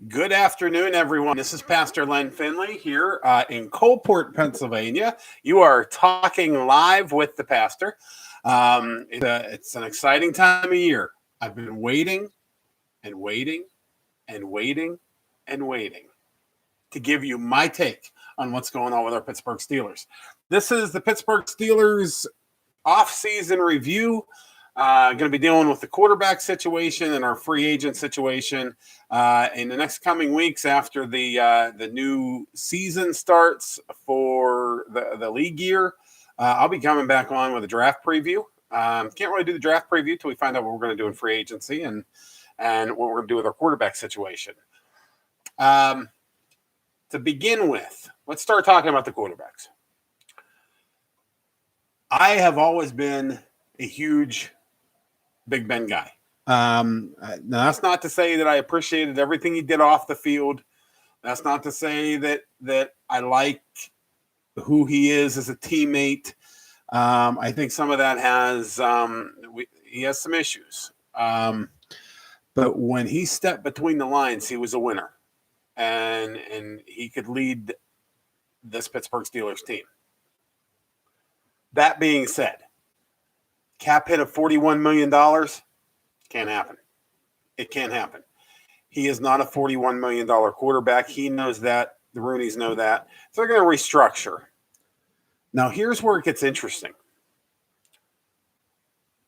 Good afternoon, everyone. This is Pastor Len Finley here in Coalport, Pennsylvania. You are talking live with the pastor. It's an exciting time of year. I've been waiting and waiting and waiting and waiting to give you my take on what's going on with our Pittsburgh Steelers. This is the Pittsburgh Steelers off-season review. Going to be dealing with the quarterback situation and our free agent situation in the next coming weeks after the new season starts for the league year. I'll be coming back on with a draft preview. Can't really do the draft preview until we find out what we're going to do in free agency and what we're going to do with our quarterback situation. To begin with, let's start talking about the quarterbacks. I have always been a huge Big Ben guy. Now that's not to say that I appreciated everything he did off the field. That's not to say that I like who he is as a teammate. I think some of that he has some issues. But when he stepped between the lines, he was a winner, and he could lead this Pittsburgh Steelers team. That being said, cap hit of $41 million can't happen. It can't happen. He is not a $41 million quarterback. He knows that. The Rooneys know that. So they're going to restructure. Now, here's where it gets interesting.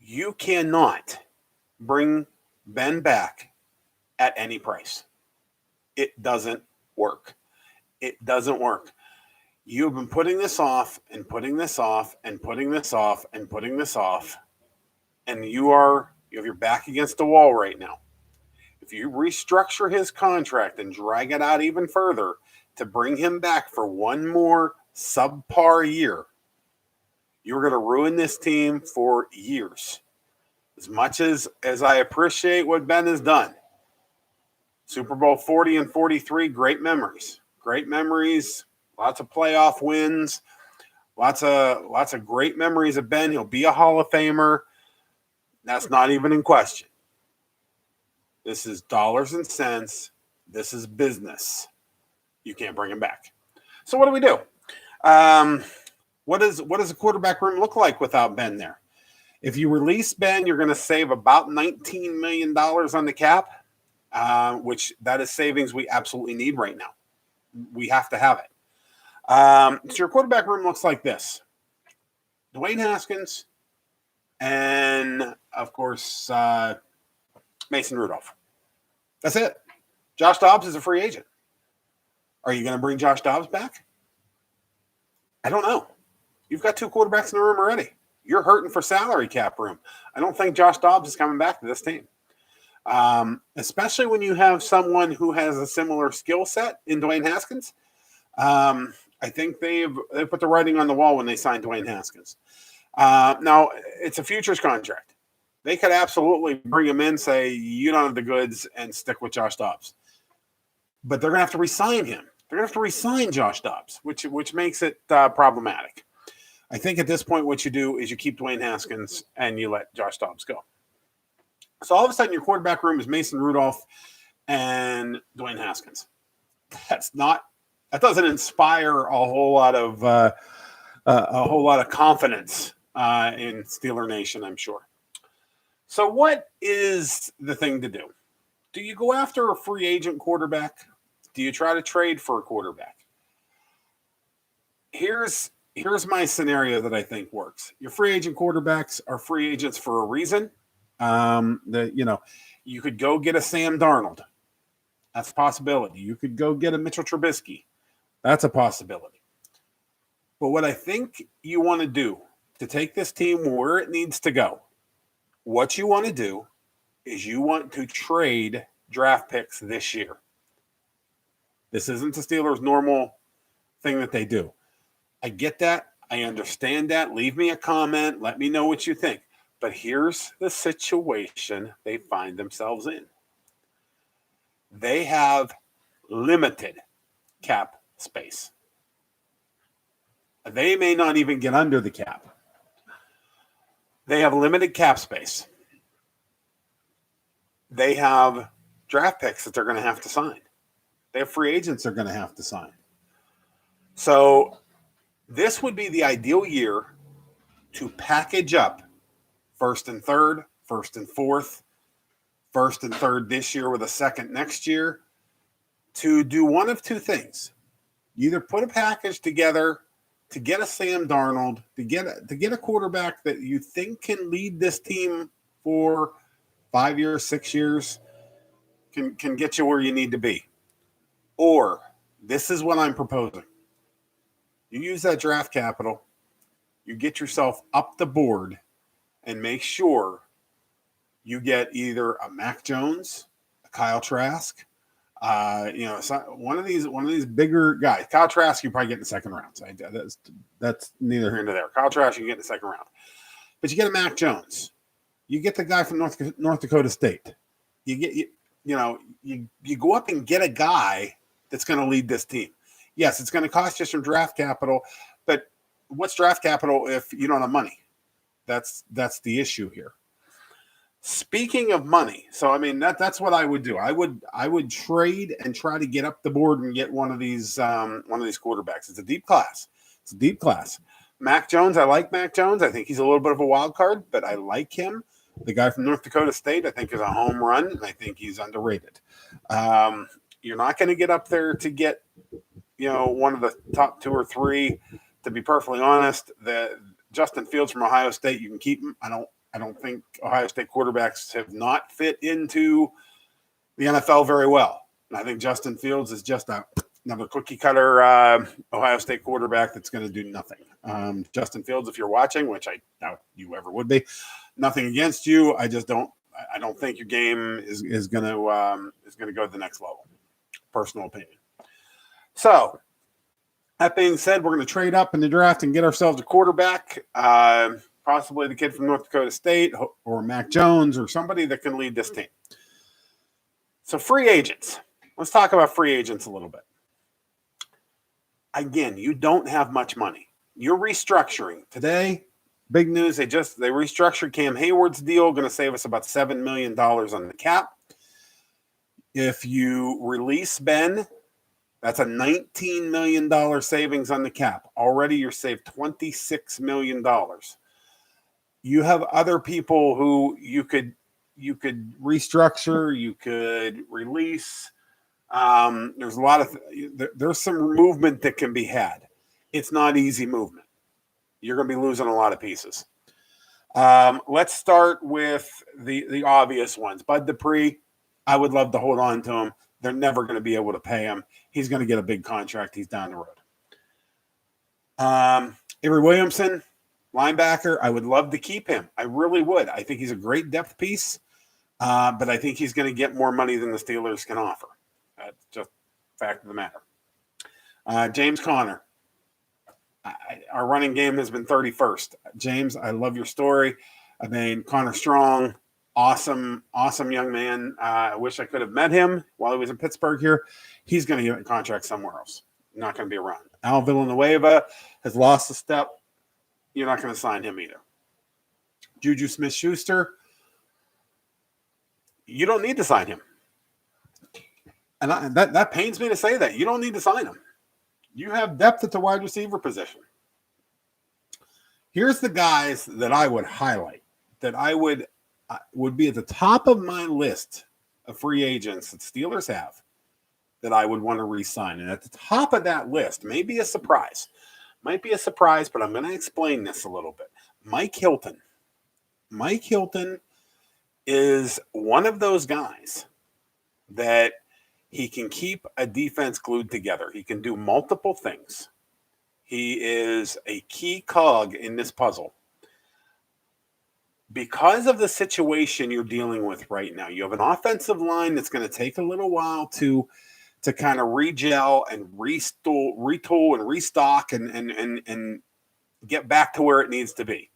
You cannot bring Ben back at any price. It doesn't work. It doesn't work. You've been putting this off and putting this off and putting this off and putting this off, and you have your back against the wall right now. If you restructure his contract and drag it out even further to bring him back for one more subpar year, you're going to ruin this team for years. As much as I appreciate what Ben has done, Super Bowl 40 and 43, great memories. Great memories. Lots of playoff wins, lots of great memories of Ben. He'll be a Hall of Famer. That's not even in question. This is dollars and cents. This is business. You can't bring him back. So what do we do? What does a quarterback room look like without Ben there? If you release Ben, you're going to save about $19 million on the cap, which that is savings we absolutely need right now. We have to have it. So your quarterback room looks like this. Dwayne Haskins and, of course, Mason Rudolph. That's it. Josh Dobbs is a free agent. Are you going to bring Josh Dobbs back? I don't know. You've got two quarterbacks in the room already. You're hurting for salary cap room. I don't think Josh Dobbs is coming back to this team. Especially when you have someone who has a similar skill set in Dwayne Haskins. I think they put the writing on the wall when they signed Dwayne Haskins. Now, it's a futures contract. They could absolutely bring him in, say, you don't have the goods, and stick with Josh Dobbs. But they're going to have to re-sign him. They're going to have to re-sign Josh Dobbs, which makes it problematic. I think at this point what you do is you keep Dwayne Haskins and you let Josh Dobbs go. So all of a sudden your quarterback room is Mason Rudolph and Dwayne Haskins. That doesn't inspire a whole lot of confidence in Steeler Nation, I'm sure. So what is the thing to do? Do you go after a free agent quarterback? Do you try to trade for a quarterback? Here's my scenario that I think works. Your free agent quarterbacks are free agents for a reason. You could go get a Sam Darnold. That's a possibility. You could go get a Mitchell Trubisky. That's a possibility. But what I think you want to do to take this team where it needs to go, what you want to do is you want to trade draft picks this year. This isn't the Steelers' normal thing that they do. I get that. I understand that. Leave me a comment. Let me know what you think. But here's the situation they find themselves in. They have limited cap space. They may not even get under the cap. They have limited cap space. They have draft picks that they're going to have to sign. They have free agents they're going to have to sign. So this would be the ideal year to package up first and third, first and fourth, first and third this year with a second next year, to do one of two things. You either put a package together to get a Sam Darnold, to get a quarterback that you think can lead this team for 5 years, 6 years, can get you where you need to be. Or this is what I'm proposing. You use that draft capital, you get yourself up the board, and make sure you get either a Mac Jones, a Kyle Trask, one of these bigger guys. Kyle Trask, you probably get in the second round. So that's neither here nor there. Kyle Trask, you get in the second round, but you get a Mac Jones. You get the guy from North Dakota State. You go up and get a guy that's going to lead this team. Yes, it's going to cost you some draft capital, but what's draft capital if you don't have money? That's the issue here. Speaking of money, so I mean that's what I would do. I would trade and try to get up the board and get one of these quarterbacks. It's a deep class. Mac Jones, I like Mac Jones. I think he's a little bit of a wild card, but I like him. The guy from North Dakota State, I think, is a home run. I think he's underrated. You're not going to get up there to get one of the top 2 or 3. To be perfectly honest, the Justin Fields from Ohio State, you can keep him. I don't think Ohio State quarterbacks have not fit into the NFL very well. And I think Justin Fields is just another cookie cutter Ohio State quarterback that's going to do nothing. Justin Fields, if you're watching, which I doubt you ever would be, nothing against you. I don't think your game is going to go to the next level. Personal opinion. So that being said, we're going to trade up in the draft and get ourselves a quarterback. Possibly the kid from North Dakota State or Mac Jones or somebody that can lead this team. So free agents. Let's talk about free agents a little bit. Again, you don't have much money. You're restructuring. Today, big news, they restructured Cam Hayward's deal, going to save us about $7 million on the cap. If you release Ben, that's a $19 million savings on the cap. Already you're saved $26 million. You have other people who you could restructure, you could release. There's a lot of there's some movement that can be had. It's not easy movement. You're going to be losing a lot of pieces. Let's start with the obvious ones. Bud Dupree, I would love to hold on to him. They're never going to be able to pay him. He's going to get a big contract. He's down the road. Avery Williamson, linebacker, I would love to keep him. I really would. I think he's a great depth piece, but I think he's going to get more money than the Steelers can offer. That's just a fact of the matter. James Conner. Our running game has been 31st. James, I love your story. I mean, Connor Strong, awesome young man. I wish I could have met him while he was in Pittsburgh here. He's going to get a contract somewhere else. Not going to be around. Al Villanueva has lost a step. You're not going to sign him either. Juju Smith-Schuster, you don't need to sign him. And that pains me to say that. You don't need to sign him. You have depth at the wide receiver position. Here's the guys that I would highlight, that I would be at the top of my list of free agents that Steelers have that I would want to re-sign. And at the top of that list, maybe a surprise. Might be a surprise, but I'm going to explain this a little bit. Mike Hilton. Mike Hilton is one of those guys that he can keep a defense glued together. He can do multiple things. He is a key cog in this puzzle. Because of the situation you're dealing with right now, you have an offensive line that's going to take a little while to kind of re-gel and retool and restock and get back to where it needs to be.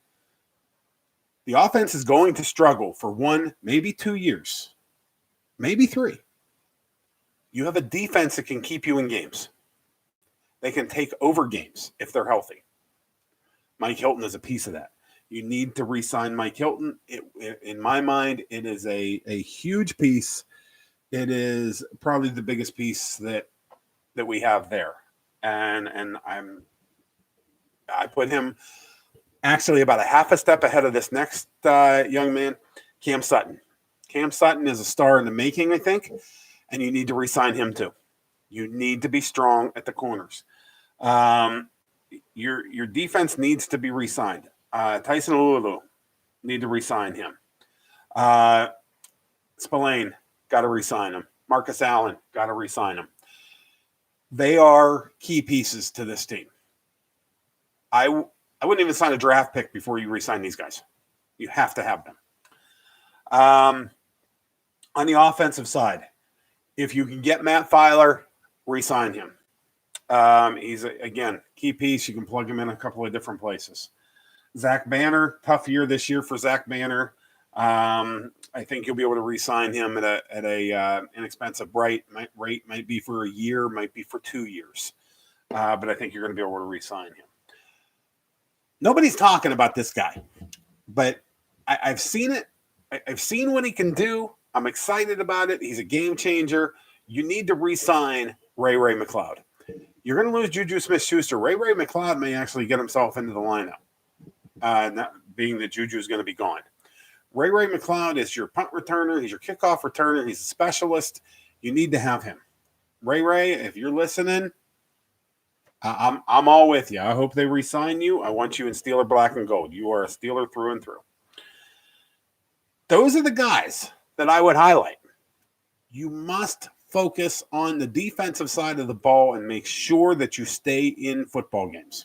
The offense is going to struggle for 1, maybe 2 years, maybe 3. You have a defense that can keep you in games. They can take over games if they're healthy. Mike Hilton is a piece of that. You need to re-sign Mike Hilton. In my mind, it is a huge piece It is probably the biggest piece that we have there, and I put him actually about a half a step ahead of this next young man, Cam Sutton. Cam Sutton is a star in the making, I think, and you need to re-sign him too. You need to be strong at the corners. Your defense needs to be re-signed. Tyson Alualu, need to re-sign him. Spillane, got to re-sign him. Marcus Allen, got to re-sign him. They are key pieces to this team. I wouldn't even sign a draft pick before you re-sign these guys. You have to have them. On the offensive side, if you can get Matt Filer, re-sign him. He's, again, key piece. You can plug him in a couple of different places. Zach Banner, tough year this year for Zach Banner. I think you'll be able to re-sign him at a inexpensive rate. Might be for a year, might be for 2 years. But I think you're going to be able to re-sign him. Nobody's talking about this guy, but I've seen it. I've seen what he can do. I'm excited about it. He's a game changer. You need to re-sign Ray McLeod. You're going to lose Juju Smith-Schuster. Ray McLeod may actually get himself into the lineup, not being that Juju is going to be gone. Ray McLeod is your punt returner. He's your kickoff returner. He's a specialist. You need to have him. Ray, if you're listening, I'm all with you. I hope they re-sign you. I want you in Steeler black and gold. You are a Steeler through and through. Those are the guys that I would highlight. You must focus on the defensive side of the ball and make sure that you stay in football games.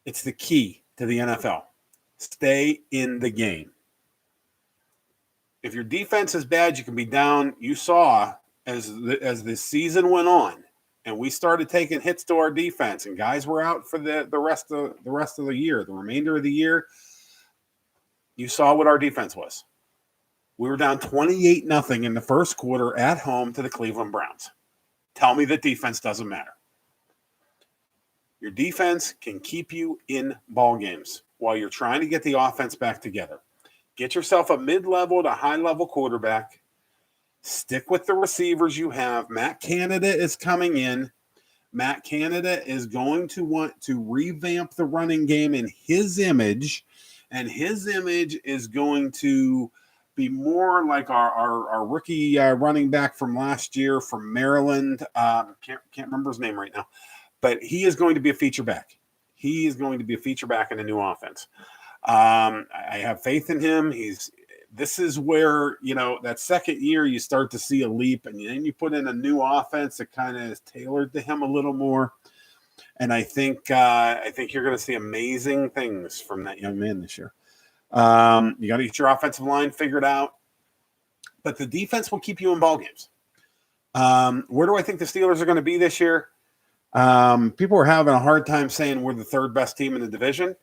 It's the key to the NFL. Stay in the game. If your defense is bad, you can be down. You saw as the season went on, and we started taking hits to our defense, and guys were out for the rest of the year, the remainder of the year. You saw what our defense was. We were down 28-0 in the first quarter at home to the Cleveland Browns. Tell me that defense doesn't matter. Your defense can keep you in ball games while you're trying to get the offense back together. Get yourself a mid-level to high-level quarterback. Stick with the receivers you have. Matt Canada is coming in. Matt Canada is going to want to revamp the running game in his image, and his image is going to be more like our rookie running back from last year from Maryland. Can't remember his name right now, but he is going to be a feature back. He is going to be a feature back in a new offense. I have faith in him. This is where, that second year you start to see a leap, and then you put in a new offense that kind of is tailored to him a little more. And I think you're going to see amazing things from that young man this year. You got to get your offensive line figured out, but the defense will keep you in ball games. Where do I think the Steelers are going to be this year? People are having a hard time saying we're the third best team in the division,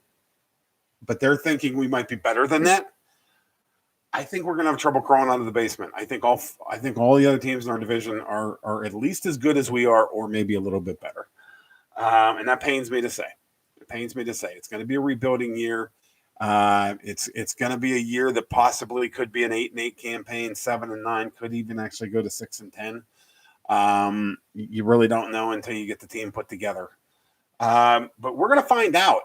but they're thinking we might be better than that. I think we're going to have trouble crawling out of the basement. I think all the other teams in our division are at least as good as we are, or maybe a little bit better. And that pains me to say. It's going to be a rebuilding year. It's going to be a year that possibly could be an 8-8 campaign, 7-9, could even actually go to 6-10. You really don't know until you get the team put together. But we're going to find out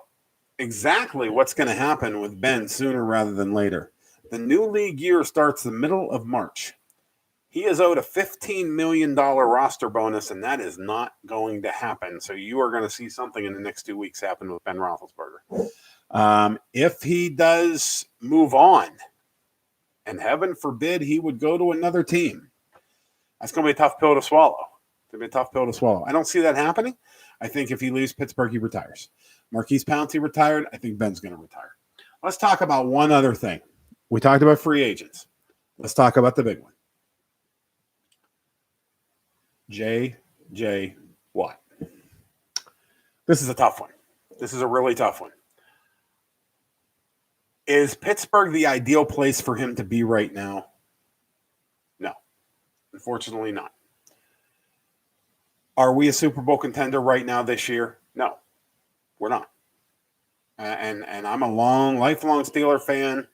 exactly what's going to happen with Ben sooner rather than later. The new league year starts the middle of March. He is owed a $15 million roster bonus, and that is not going to happen. So you are going to see something in the next 2 weeks happen with Ben Roethlisberger. If he does move on, and heaven forbid he would go to another team, that's going to be a tough pill to swallow. I don't see that happening. I think if he leaves Pittsburgh, he retires. Marquise Pouncey retired. I think Ben's going to retire. Let's talk about one other thing. We talked about free agents. Let's talk about the big one. J.J. Watt. This is a tough one. This is a really tough one. Is Pittsburgh the ideal place for him to be right now? No. Unfortunately not. Are we a Super Bowl contender right now this year? No. We're not. And I'm a lifelong Steeler fan.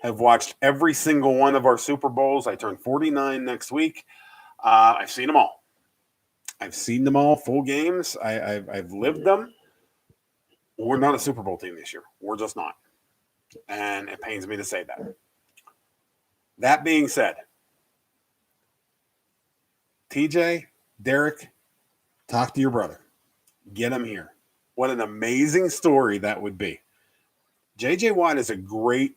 have watched every single one of our Super Bowls. I turn 49 next week. I've seen them all. I've seen them all, full games. I've lived them. We're not a Super Bowl team this year. We're just not. And it pains me to say that. That being said, TJ, Derek, talk to your brother. Get him here. What an amazing story that would be. J.J. Watt is a great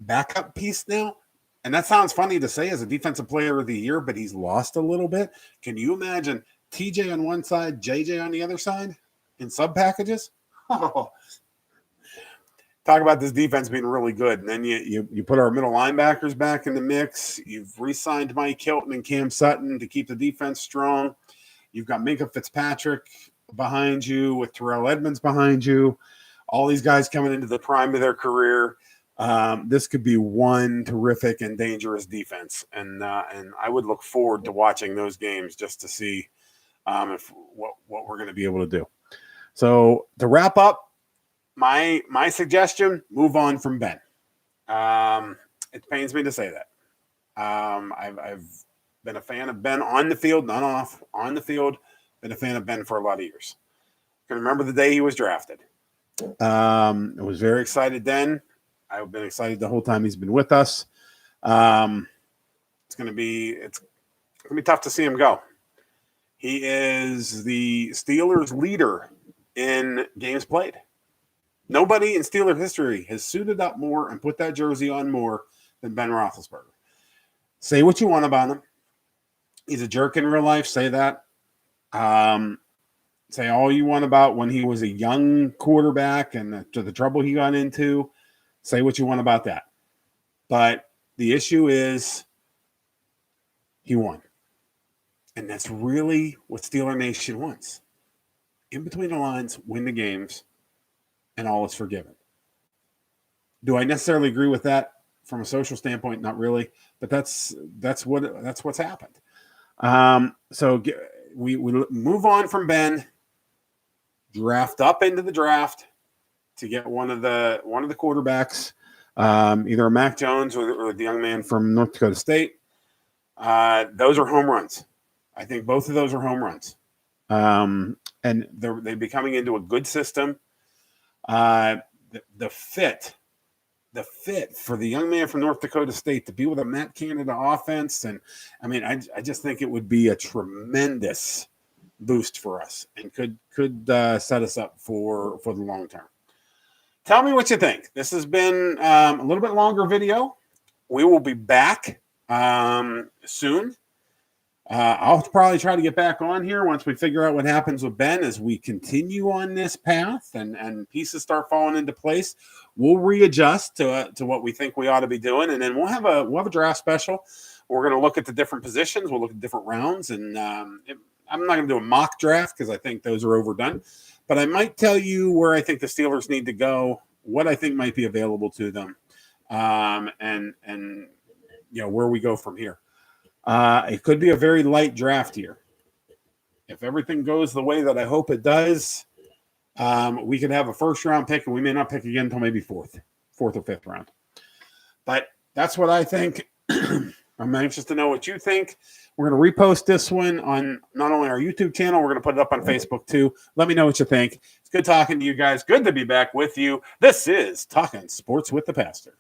backup piece now. And that sounds funny to say as a defensive player of the year, but he's lost a little bit. Can you imagine TJ on one side, JJ on the other side in sub packages? Oh. Talk about this defense being really good. And then you put our middle linebackers back in the mix. You've re-signed Mike Hilton and Cam Sutton to keep the defense strong. You've got Minkah Fitzpatrick behind you with Terrell Edmonds behind you. All these guys coming into the prime of their career. This could be one terrific and dangerous defense. And I would look forward to watching those games just to see what we're going to be able to do. So to wrap up, my suggestion, move on from Ben. It pains me to say that. I've been a fan of Ben on the field, not off, on the field. Been a fan of Ben for a lot of years. I can remember the day he was drafted. I was very excited then. I've been excited the whole time he's been with us. It's gonna be tough to see him go. He is the Steelers leader in games played. Nobody in Steelers history has suited up more and put that jersey on more than Ben Roethlisberger. Say what you want about him. He's a jerk in real life. Say that. Say all you want about when he was a young quarterback and the trouble he got into. Say what you want about that. But the issue is he won. And that's really what Steeler Nation wants. In between the lines, win the games, and all is forgiven. Do I necessarily agree with that from a social standpoint? Not really, but that's what's happened. So we move on from Ben, draft up into the draft to get one of the quarterbacks, either Mac Jones or the young man from North Dakota State. Those are home runs. I think both of those are home runs. And they'd be coming into a good system. The fit for the young man from North Dakota State to be with a Matt Canada offense. And I mean, I just think it would be a tremendous boost for us and could set us up for the long term. Tell me what you think. This has been a little bit longer video. We will be back soon. I'll probably try to get back on here once we figure out what happens with Ben as we continue on this path and pieces start falling into place. We'll readjust to what we think we ought to be doing, and then we'll have a draft special. We're going to look at the different positions. We'll look at different rounds, and I'm not going to do a mock draft because I think those are overdone. But I might tell you where I think the Steelers need to go, what I think might be available to them, and where we go from here. It could be a very light draft here. If everything goes the way that I hope it does, we could have a first-round pick, and we may not pick again until maybe fourth or fifth round. But that's what I think. I'm anxious to know what you think. We're going to repost this one on not only our YouTube channel, we're going to put it up on Facebook too. Let me know what you think. It's good talking to you guys. Good to be back with you. This is Talking Sports with the Pastor.